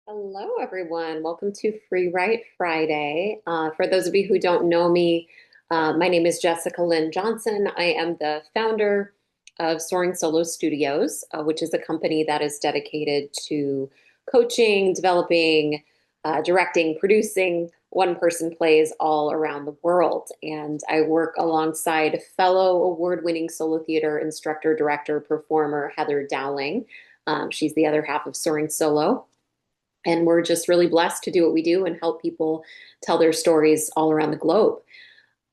Hello, everyone. Welcome to Free Write Friday. For those of you who don't know me, my name is Jessica Lynn Johnson. I am the founder of Soaring Solo Studios, which is a company that is dedicated to coaching, developing, directing, producing one-person plays all around the world. And I work alongside fellow award-winning solo theater instructor, director, performer Heather Dowling. She's the other half of Soaring Solo. And we're just really blessed to do what we do and help people tell their stories all around the globe.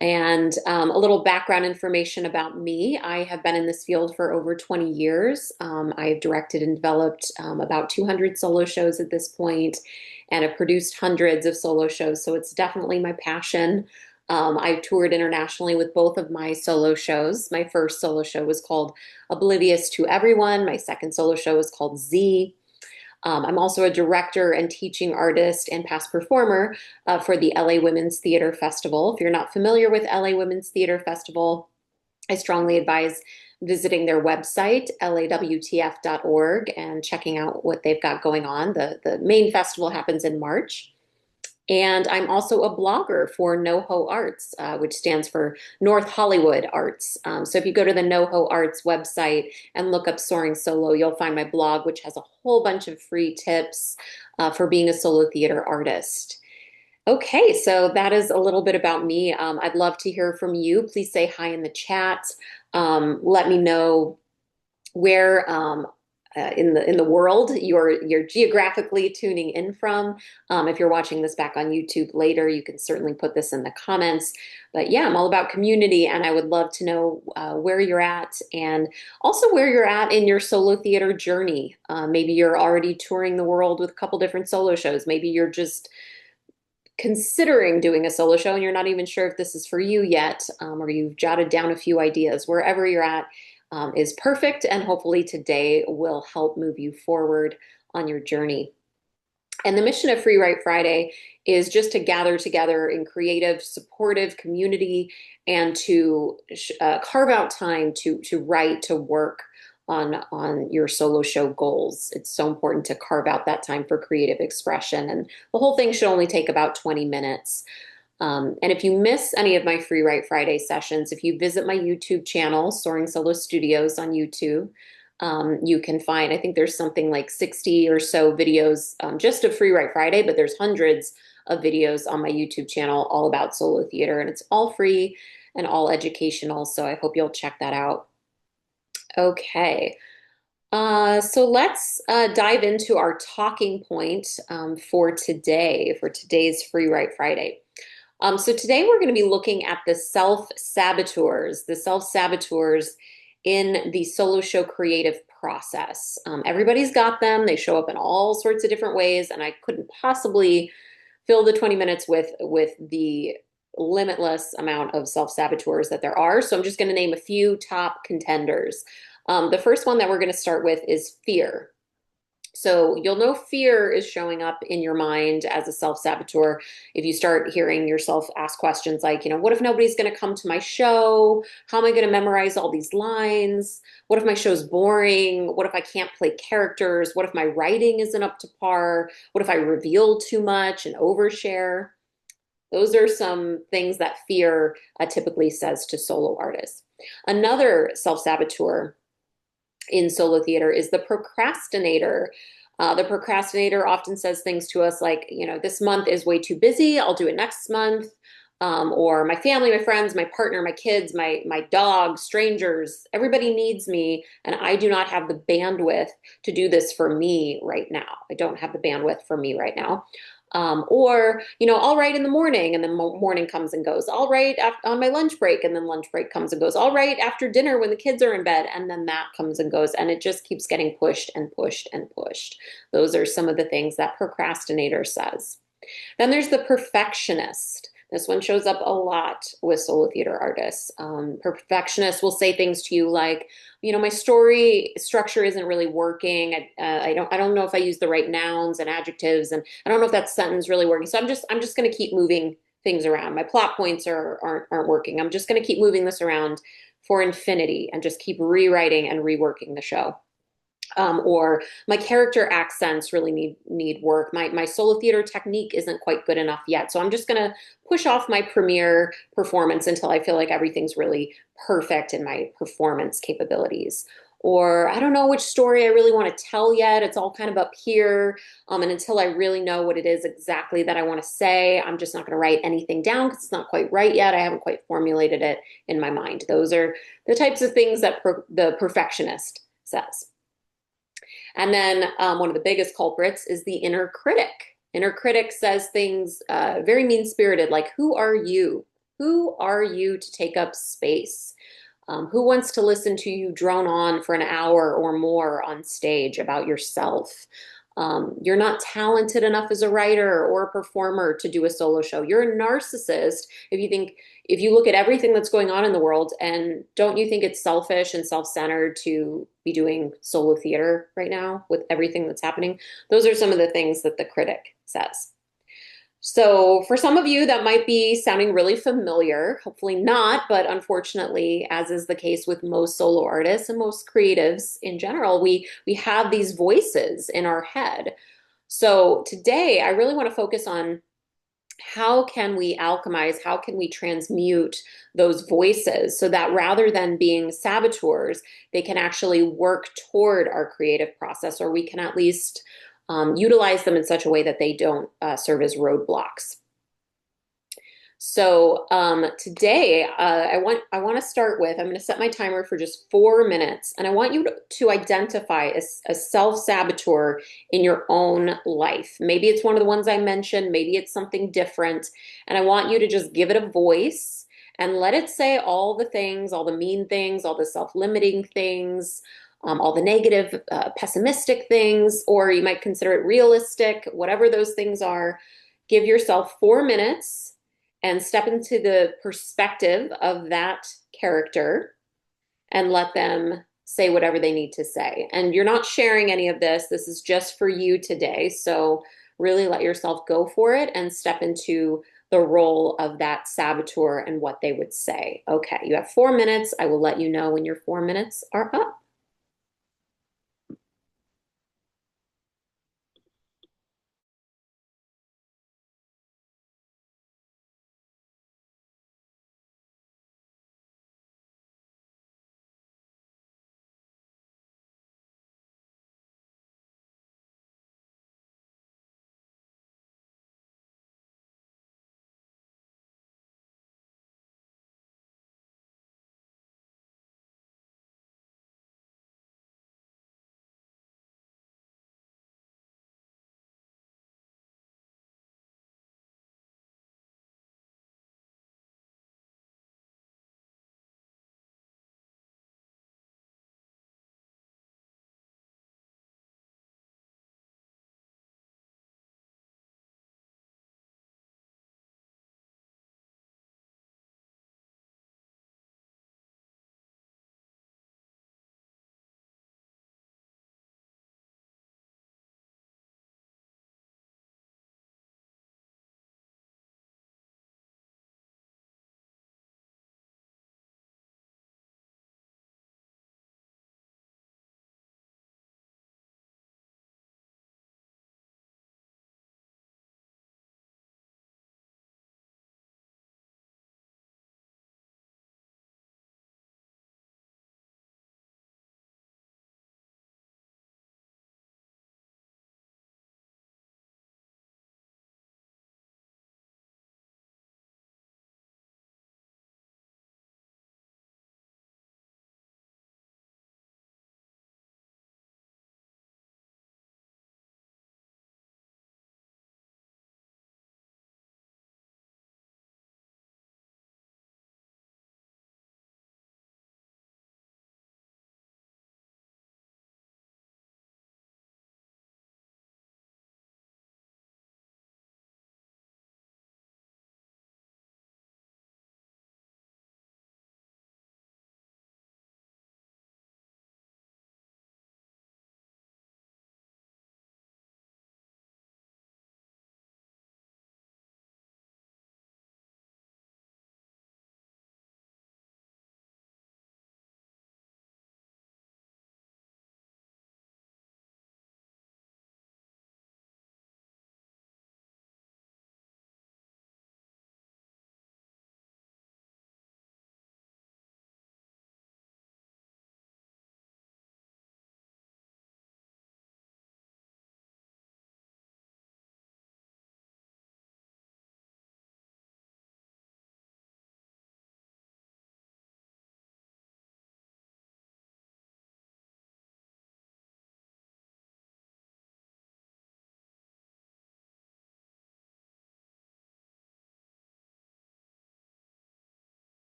And a little background information about me. I have been in this field for over 20 years. I've directed and developed about 200 solo shows at this point, and have produced hundreds of solo shows. So it's definitely my passion. I've toured internationally with both of my solo shows. My first solo show was called Oblivious to Everyone. My second solo show was called Z. I'm also a director and teaching artist and past performer for the LA Women's Theater Festival. If you're not familiar with LA Women's Theater Festival, I strongly advise visiting their website, lawtf.org, and checking out what they've got going on. The main festival happens in March. And I'm also a blogger for NoHo Arts, which stands for North Hollywood Arts. So if you go to the NoHo Arts website and look up Soaring Solo, you'll find my blog, which has a whole bunch of free tips for being a solo theater artist. Okay, so that is a little bit about me. I'd love to hear from you. Please say hi in the chat. Let me know where in the world you're geographically tuning in from. If you're watching this back on YouTube later, you can certainly put this in the comments. But yeah, I'm all about community, and I would love to know where you're at, and also where you're at in your solo theater journey. Maybe you're already touring the world with a couple different solo shows. Maybe you're just considering doing a solo show and you're not even sure if this is for you yet, or you've jotted down a few ideas. Wherever you're at is perfect, and hopefully today will help move you forward on your journey. And the mission of Free Write Friday is just to gather together in creative, supportive community and to carve out time to write, to work on your solo show goals. It's so important to carve out that time for creative expression. And the whole thing should only take about 20 minutes. And if you miss any of my Free Write Friday sessions, if you visit my YouTube channel, Soaring Solo Studios on YouTube, you can find, I think there's something like 60 or so videos just of Free Write Friday, but there's hundreds of videos on my YouTube channel all about solo theater, and it's all free and all educational. So I hope you'll check that out. Okay. So let's dive into our talking point for today, for today's Free Write Friday. So today we're going to be looking at the self-saboteurs in the solo show creative process. Everybody's got them. They show up in all sorts of different ways, and I couldn't possibly fill the 20 minutes with the limitless amount of self-saboteurs that there are. So I'm just going to name a few top contenders. The first one that we're going to start with is fear. So you'll know fear is showing up in your mind as a self-saboteur if you start hearing yourself ask questions like, what if nobody's going to come to my show? How am I going to memorize all these lines? What if my show's boring? What if I can't play characters? What if my writing isn't up to par? What if I reveal too much and overshare? Those are some things that fear typically says to solo artists. Another self-saboteur in solo theater is the procrastinator. The procrastinator often says things to us like, this month is way too busy. I'll do it next month. Or my family, my friends, my partner, my kids, my dog, strangers, everybody needs me, and I do not have the bandwidth to do this for me right now. I don't have the bandwidth for me right now. Or, I'll write in the morning, and then morning comes and goes. I'll write on my lunch break, and then lunch break comes and goes. I'll write after dinner when the kids are in bed, and then that comes and goes. And it just keeps getting pushed and pushed and pushed. Those are some of the things that procrastinator says. Then there's the perfectionist. This one shows up a lot with solo theater artists. Perfectionists will say things to you like, my story structure isn't really working. I don't know if I use the right nouns and adjectives, and I don't know if that sentence really working. So I'm just going to keep moving things around. My plot points aren't working. I'm just going to keep moving this around for infinity and just keep rewriting and reworking the show. or my character accents really need work. My solo theater technique isn't quite good enough yet. So I'm just going to push off my premiere performance until I feel like everything's really perfect in my performance capabilities. Or I don't know which story I really want to tell yet. It's all kind of up here. And until I really know what it is exactly that I want to say, I'm just not going to write anything down because it's not quite right yet. I haven't quite formulated it in my mind. Those are the types of things that the perfectionist says. And then one of the biggest culprits is the inner critic. Inner critic says things very mean-spirited, like, who are you? Who are you to take up space? Who wants to listen to you drone on for an hour or more on stage about yourself? You're not talented enough as a writer or a performer to do a solo show. You're a narcissist if you look at everything that's going on in the world, and don't you think it's selfish and self-centered to be doing solo theater right now with everything that's happening? Those are some of the things that the critic says. So for some of you, that might be sounding really familiar, hopefully not, but unfortunately, as is the case with most solo artists and most creatives in general, we have these voices in our head. So today, I really want to focus on how can we alchemize, how can we transmute those voices so that rather than being saboteurs, they can actually work toward our creative process, or we can at least utilize them in such a way that they don't serve as roadblocks. So today, I want to start with, I'm going to set my timer for just 4 minutes, and I want you to identify a self-saboteur in your own life. Maybe it's one of the ones I mentioned, maybe it's something different, and I want you to just give it a voice and let it say all the things, all the mean things, all the self-limiting things, all the negative, pessimistic things, or you might consider it realistic, whatever those things are. Give yourself 4 minutes and step into the perspective of that character and let them say whatever they need to say. And you're not sharing any of this. This is just for you today. So really let yourself go for it and step into the role of that saboteur and what they would say. Okay, you have 4 minutes. I will let you know when your 4 minutes are up.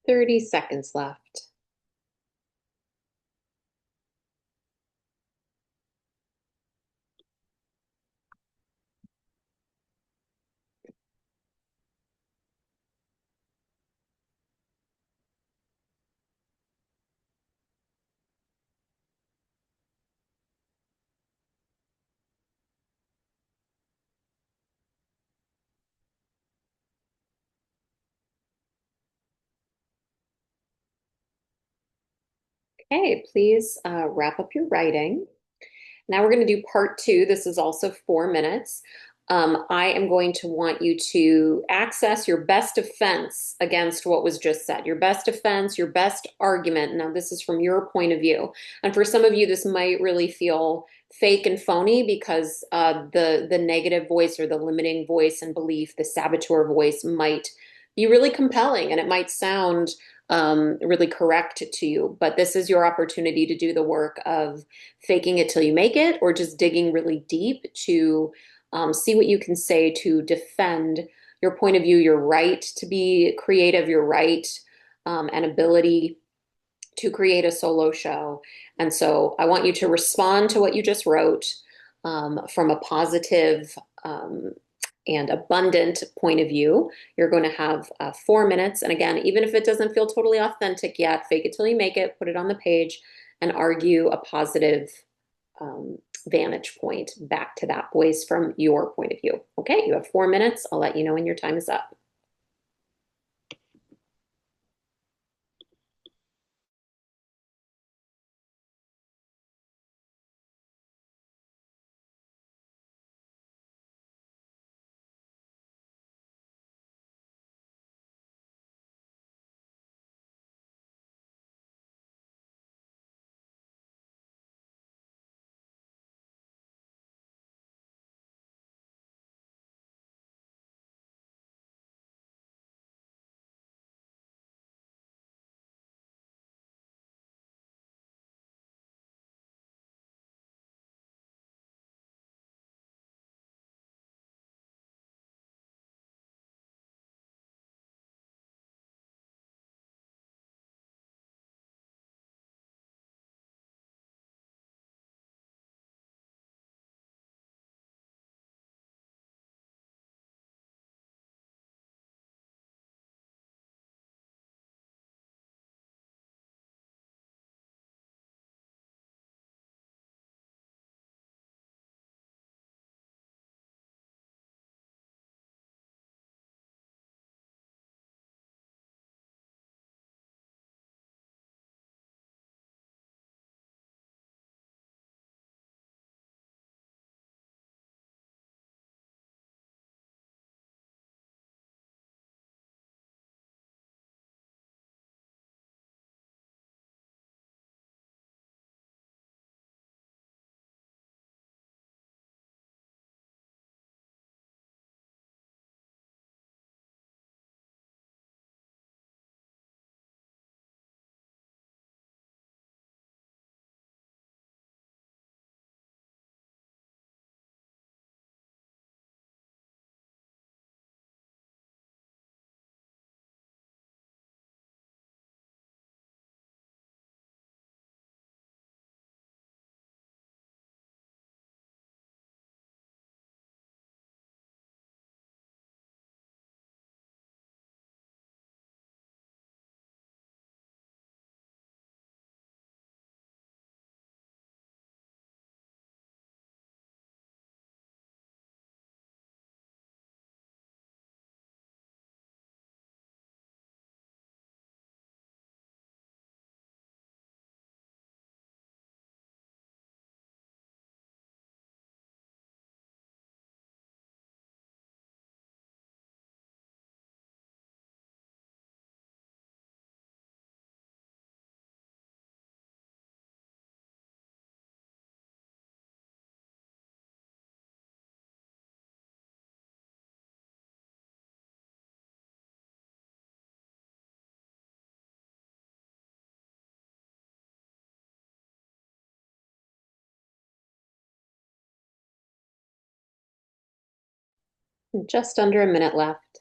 30 seconds left. Okay, please wrap up your writing. Now we're going to do part two. This is also 4 minutes. I am going to want you to access your best defense against what was just said, your best defense, your best argument. Now, this is from your point of view. And for some of you, this might really feel fake and phony because the negative voice or the limiting voice and belief, the saboteur voice might be really compelling and it might sound really correct to you. But this is your opportunity to do the work of faking it till you make it, or just digging really deep to see what you can say to defend your point of view, your right to be creative, your right and ability to create a solo show. And so I want you to respond to what you just wrote from a positive and abundant point of view. You're going to have 4 minutes. And again, even if it doesn't feel totally authentic yet, fake it till you make it, put it on the page, and argue a positive vantage point back to that voice from your point of view. Okay, you have 4 minutes. I'll let you know when your time is up. Just under a minute left.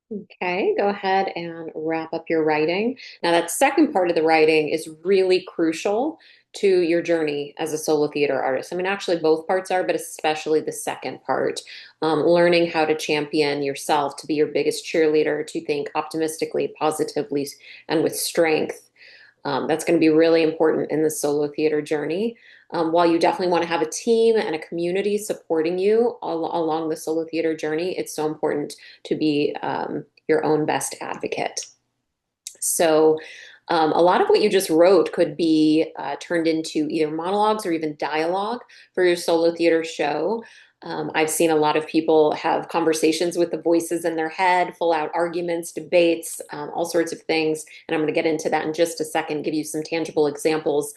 Okay, go ahead and wrap up your writing. Now, that second part of the writing is really crucial to your journey as a solo theater artist. I mean, actually, both parts are, but especially the second part. Learning how to champion yourself, to be your biggest cheerleader, to think optimistically, positively, and with strength. That's going to be really important in the solo theater journey. While you definitely want to have a team and a community supporting you along the solo theater journey, it's so important to be your own best advocate. So, a lot of what you just wrote could be turned into either monologues or even dialogue for your solo theater show. I've seen a lot of people have conversations with the voices in their head, full out arguments, debates, all sorts of things. And I'm going to get into that in just a second, give you some tangible examples,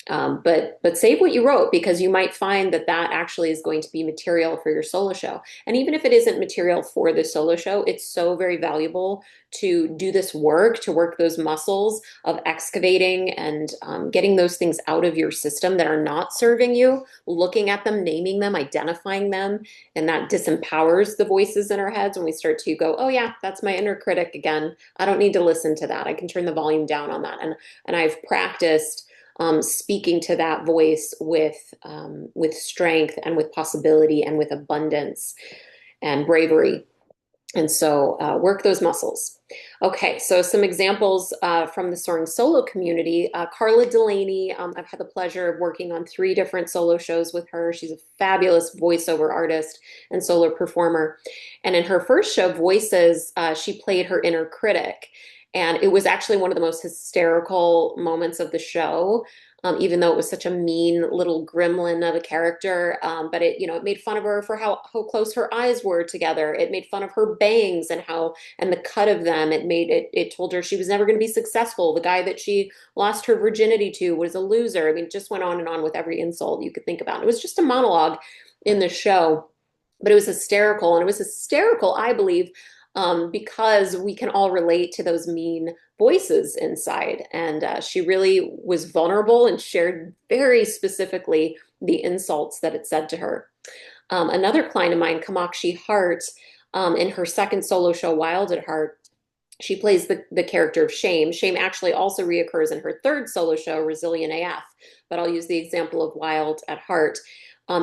but save what you wrote because you might find that that actually is going to be material for your solo show. And even if it isn't material for the solo show, it's so very valuable to do this work, to work those muscles of excavating and getting those things out of your system that are not serving you, looking at them, naming them, identifying them. And that disempowers the voices in our heads when we start to go, oh yeah, that's my inner critic again. I don't need to listen to that. I can turn the volume down on that. And I've practiced speaking to that voice with strength and with possibility and with abundance and bravery. And so work those muscles. Okay, so some examples from the Soaring Solo community. Carla Delaney, I've had the pleasure of working on 3 different solo shows with her. She's a fabulous voiceover artist and solo performer. And in her first show, Voices, she played her inner critic. And it was actually one of the most hysterical moments of the show, even though it was such a mean little gremlin of a character. But it made fun of her for how close her eyes were together. It made fun of her bangs and the cut of them. It told her she was never going to be successful. The guy that she lost her virginity to was a loser. I mean, it just went on and on with every insult you could think about. It was just a monologue in the show, but it was hysterical. And it was hysterical, I believe, because we can all relate to those mean voices inside. And she really was vulnerable and shared very specifically the insults that it said to her. Another client of mine, Kamakshi Hart, in her second solo show, Wild at Heart, she plays the character of Shame. Shame actually also reoccurs in her third solo show, Resilient AF, but I'll use the example of Wild at Heart.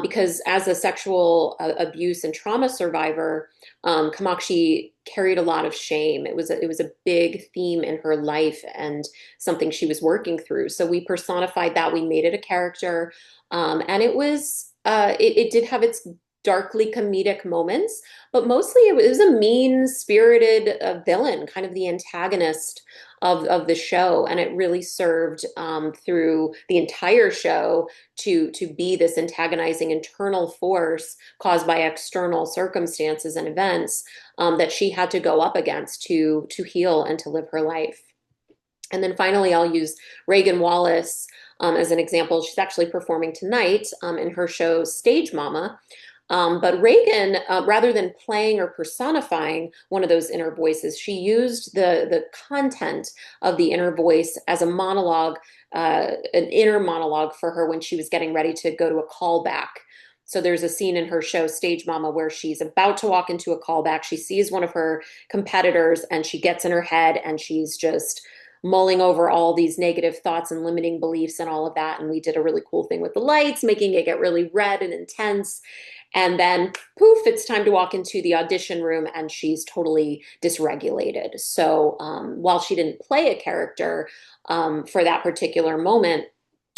Because as a sexual abuse and trauma survivor, Kamakshi carried a lot of shame. It was a big theme in her life and something she was working through. So we personified that. We made it a character, and it did have its darkly comedic moments, but mostly it was a mean-spirited villain, kind of the antagonist of the show, and it really served through the entire show to be this antagonizing internal force caused by external circumstances and events that she had to go up against to heal and to live her life. And then finally, I'll use Reagan Wallace as an example. She's actually performing tonight in her show Stage Mama. But Reagan, rather than playing or personifying one of those inner voices, she used the content of the inner voice as a monologue, an inner monologue for her when she was getting ready to go to a callback. So there's a scene in her show Stage Mama where she's about to walk into a callback. She sees one of her competitors and she gets in her head and she's just mulling over all these negative thoughts and limiting beliefs and all of that. And we did a really cool thing with the lights, making it get really red and intense. And then poof, it's time to walk into the audition room and she's totally dysregulated. So while she didn't play a character for that particular moment,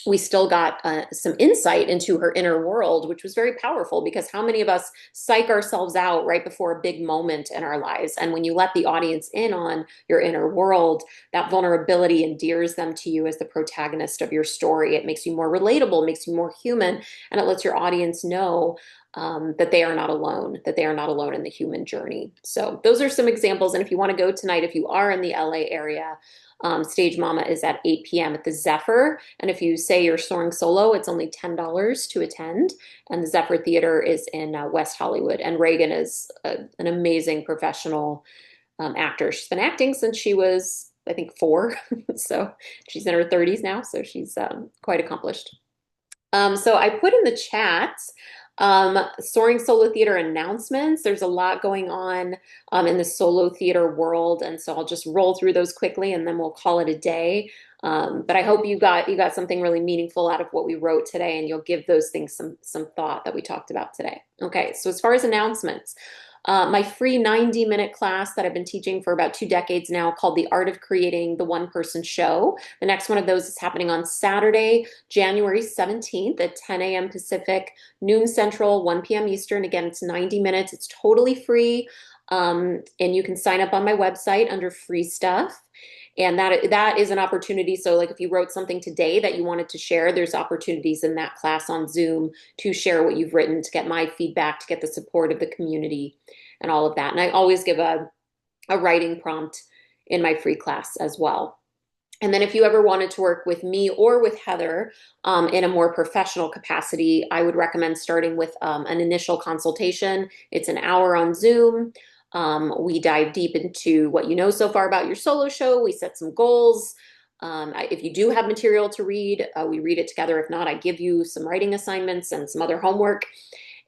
we still got some insight into her inner world, which was very powerful because how many of us psych ourselves out right before a big moment in our lives? And when you let the audience in on your inner world, that vulnerability endears them to you as the protagonist of your story. It makes you more relatable, makes you more human, and it lets your audience know that they are not alone, that they are not alone in the human journey. So those are some examples. And if you want to go tonight, if you are in the LA area, Stage Mama is at 8 p.m. at the Zephyr. And if you say you're soaring solo, it's only $10 to attend. And the Zephyr Theater is in West Hollywood. And Reagan is an amazing professional actor. She's been acting since she was, I think, 4. So she's in her 30s now. So she's quite accomplished. So I put in the chat Soaring Solo Theater announcements. There's a lot going on in the solo theater world, and so I'll just roll through those quickly, and then we'll call it a day. But I hope you got something really meaningful out of what we wrote today, and you'll give those things some thought that we talked about today. Okay, so as far as announcements. My free 90-minute class that I've been teaching for about 2 decades now called The Art of Creating the One-Person Show. The next one of those is happening on Saturday, January 17th at 10 a.m. Pacific, noon Central, 1 p.m. Eastern. Again, it's 90 minutes. It's totally free. And you can sign up on my website under free stuff. And that is an opportunity. So like if you wrote something today that you wanted to share, there's opportunities in that class on Zoom to share what you've written, to get my feedback, to get the support of the community and all of that. And I always give a writing prompt in my free class as well. And then if you ever wanted to work with me or with Heather in a more professional capacity, I would recommend starting with an initial consultation. It's an hour on Zoom. We dive deep into what you know so far about your solo show. We set some goals. If you do have material to read, we read it together. If not, I give you some writing assignments and some other homework.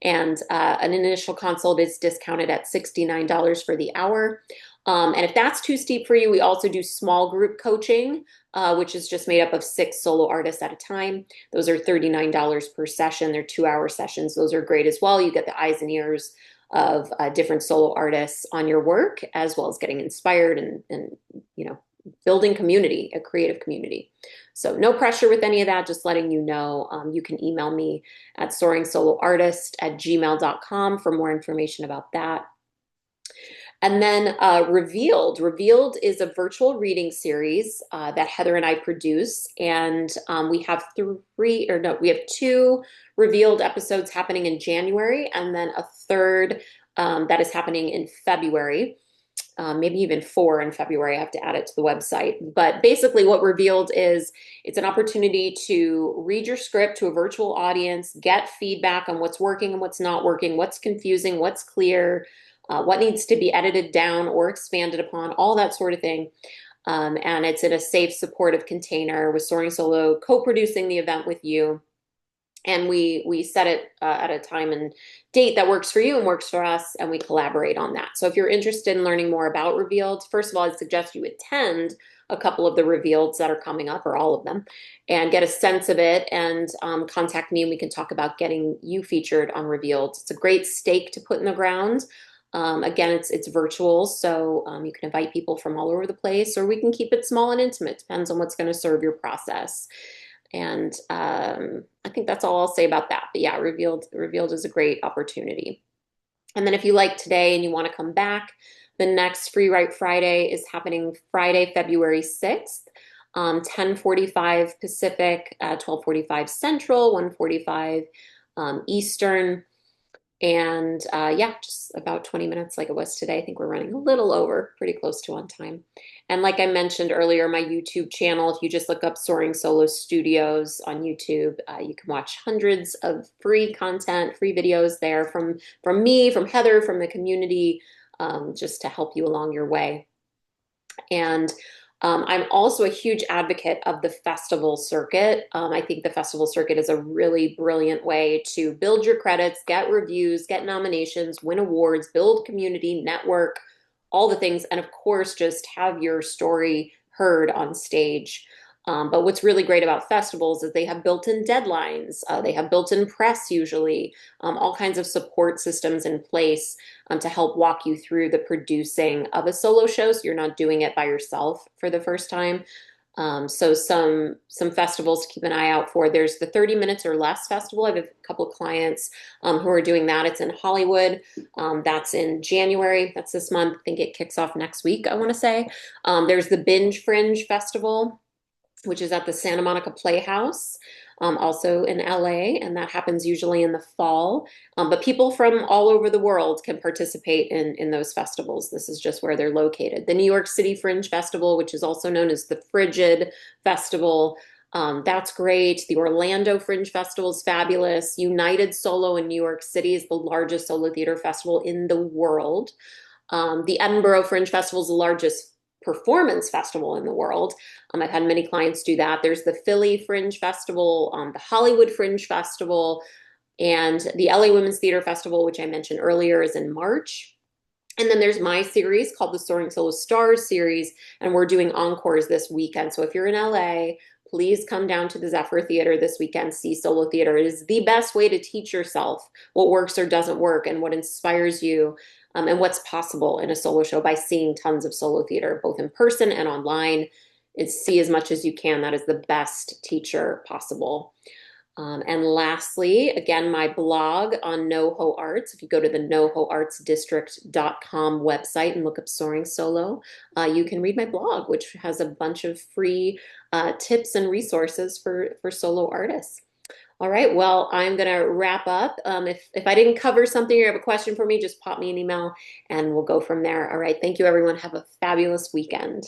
And an initial consult is discounted at $69 for the hour. And if that's too steep for you, we also do small group coaching, which is just made up of 6 solo artists at a time. Those are $39 per session. They're 2-hour sessions. Those are great as well. You get the eyes and ears of different solo artists on your work, as well as getting inspired and building community, a creative community. So no pressure with any of that, just letting you know. You can email me at soaringsoloartist@gmail.com for more information about that. And then Revealed. Revealed is a virtual reading series that Heather and I produce. And we have 2 Revealed episodes happening in January, and then a third that is happening in February. Maybe even 4 in February. I have to add it to the website. But basically what Revealed is, it's an opportunity to read your script to a virtual audience, get feedback on what's working and what's not working, what's confusing, what's clear, what needs to be edited down or expanded upon, all that sort of thing. And it's in a safe, supportive container with Soaring Solo co-producing the event with you. And we set it at a time and date that works for you and works for us, and we collaborate on that. So if you're interested in learning more about Revealed, first of all, I'd suggest you attend a couple of the Revealeds that are coming up, or all of them, and get a sense of it, and contact me and we can talk about getting you featured on Revealed. It's a great stake to put in the ground. Again, it's virtual, so you can invite people from all over the place, or we can keep it small and intimate. Depends on what's going to serve your process. And I think that's all I'll say about that. But yeah, Revealed is a great opportunity. And then if you like today and you want to come back, the next FREEWrite Friday is happening Friday, February 6th, 10:45 Pacific, 12:45 Central, 1:45 Eastern. And yeah, just about 20 minutes like it was today. I think we're running a little over, pretty close to on time. And like I mentioned earlier, my YouTube channel, if you just look up Soaring Solo Studios on YouTube, you can watch hundreds of free content, free videos there from me, from Heather, from the community, just to help you along your way. And I'm also a huge advocate of the festival circuit. I think the festival circuit is a really brilliant way to build your credits, get reviews, get nominations, win awards, build community, network, all the things, and of course, just have your story heard on stage. But what's really great about festivals is they have built-in deadlines. They have built-in press usually, all kinds of support systems in place to help walk you through the producing of a solo show, so you're not doing it by yourself for the first time. So some festivals to keep an eye out for. There's the 30 Minutes or Less Festival. I have a couple of clients who are doing that. It's in Hollywood. That's in January. That's this month. I think it kicks off next week, I want to say. There's the Binge Fringe Festival, which is at the Santa Monica Playhouse, also in LA, and that happens usually in the fall. But people from all over the world can participate in those festivals. This is just where they're located. The New York City Fringe Festival, which is also known as the Frigid Festival, that's great. The Orlando Fringe Festival is fabulous. United Solo in New York City is the largest solo theater festival in the world. The Edinburgh Fringe Festival is the largest performance festival in the world. I've had many clients do that. There's the Philly Fringe Festival, the Hollywood Fringe Festival. And the LA Women's Theater Festival, which I mentioned earlier, is in March. And then there's my series called the Soaring Solo Stars series, and we're doing encores this weekend. So if you're in LA, please come down to the Zephyr Theater this weekend, see solo theater. It is the best way to teach yourself what works or doesn't work and what inspires you, and what's possible in a solo show by seeing tons of solo theater, both in person and online. It's see as much as you can. That is the best teacher possible. And lastly, again, my blog on NoHo Arts. If you go to the nohoartsdistrict.com website and look up Soaring Solo, you can read my blog, which has a bunch of free tips and resources for solo artists. All right, well, I'm going to wrap up. If I didn't cover something or you have a question for me, just pop me an email and we'll go from there. All right, thank you, everyone. Have a fabulous weekend.